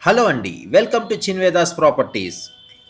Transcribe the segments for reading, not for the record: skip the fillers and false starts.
Hello అండి, welcome to Chinvedas properties.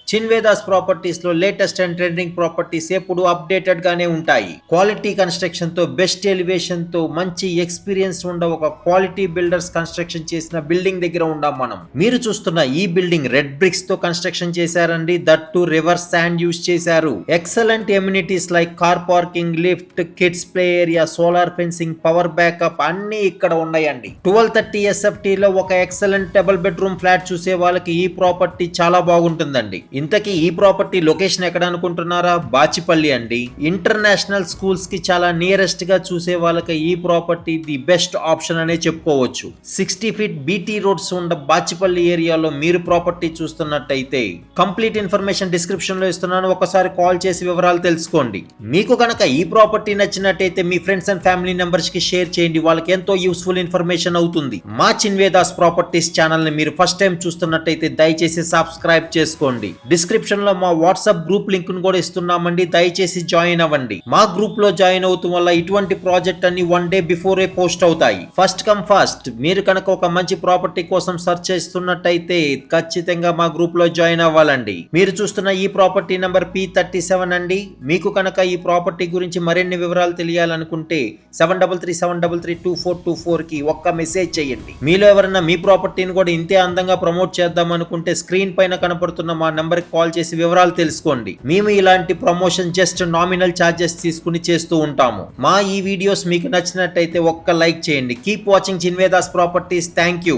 Chinvedas ప్రాపర్టీస్లో latest and trending properties ఎప్పుడు అప్డేటెడ్గానే ఉంటాయి. క్వాలిటీ కన్స్ట్రక్షన్తో, బెస్ట్ ఎలివేషన్తో, మంచి ఎక్స్పీరియన్స్ ఉండ ఒక క్వాలిటీ బిల్డర్స్ కన్స్ట్రక్షన్ చేసిన బిల్డింగ్ దగ్గర ఉండాం మనం. మీరు చూస్తున్న ఈ బిల్డింగ్ రెడ్ బ్రిక్స్తో కన్స్ట్రక్షన్ చేశారండి. That too rivers sand use చేశారు. Excellent amenities like car parking, lift, kids play area, solar fencing, power backup అన్ని ఇక్కడ ఉన్నాయండి. 1230 SFT లో ఒక ఎక్సలెంట్ డబుల్ బెడ్రూమ్ ఫ్లాట్ చూసే వాళ్ళకి ఈ ప్రాపర్టీ చాలా బాగుంటుందండి. ఇంతకీ ఈ ప్రాపర్టీ లొకేషన్ ఎక్కడ అనుకుంటున్నారా? బాచిపల్లి అండి. ఇంటర్నేషనల్ స్కూల్స్ కి చాలా నియరెస్ట్ గా చూసే వాళ్ళకి ఈ ప్రాపర్టీ ది బెస్ట్ ఆప్షన్ అనే చెప్పుకోవచ్చు. 60 ఫీట్ BT రోడ్స్ ఉన్న బాచిపల్లి ఏరియాలో మీరు ప్రాపర్టీ చూస్తున్నట్టయితే కంప్లీట్ ఇన్ఫర్మేషన్ డిస్క్రిప్షన్ లో ఇస్తున్నాను. ఒకసారి కాల్ చేసి వివరాలు తెలుసుకోండి. మీకు కనుక ఈ ప్రాపర్టీ నచ్చినట్టయితే మీ ఫ్రెండ్స్ అండ్ ఫ్యామిలీ మెంబర్స్ కి షేర్ చేయండి. వాళ్ళకి ఎంతో యూస్ఫుల్ ఇన్ఫర్మేషన్ అవుతుంది. మా చిన్వేదాస్ ప్రాపర్టీస్ ఛానల్ ని మీరు ఫస్ట్ టైం చూస్తున్నట్టయితే దయచేసి సబ్స్క్రైబ్ చేసుకోండి. డిస్క్రిప్షన్ లో మా వాట్సాప్ గ్రూప్ లింక్ ను కూడా ఇస్తున్నామండి. దయచేసి జాయిన్ అవ్వండి. మా గ్రూప్ లో జాయిన్ అవుతాం వల్ల ఇటువంటి ప్రాజెక్ట్ అన్ని 1 డే బిఫోరే పోస్ట్ అవుతాయి. First come first. మీరు కనుక ఒక మంచి ప్రాపర్టీ కోసం సెర్చ్ చేస్తున్నట్టయితే ఖచ్చితంగా మా గ్రూప్ లో జాయిన్ అవ్వాలండి. మీరు చూస్తున్న ఈ ప్రాపర్టీ నంబర్ P37 అండి. మీకు కనుక ఈ ప్రాపర్టీ గురించి మరిన్ని వివరాలు తెలియాలనుకుంటే 7337332424 కి ఒక్క మెసేజ్ చేయండి. మీలో ఎవరైనా మీ ప్రాపర్టీని కూడా ఇంతే అందంగా ప్రమోట్ చేద్దాం అనుకుంటే స్క్రీన్ పైన కనపడుతున్న మా నంబర్ కాల్ చేసి వివరాలు తెలుసుకోండి. మేము ఇలాంటి ప్రమోషన్ జస్ట్ నామినల్ ఛార్జెస్ తీసుకుని చేస్తూ ఉంటాము. మా ఈ వీడియోస్ మీకు నచ్చినట్టయితే ఒక్క లైక్ చేయండి. Keep watching Chinvedas properties. Thank you.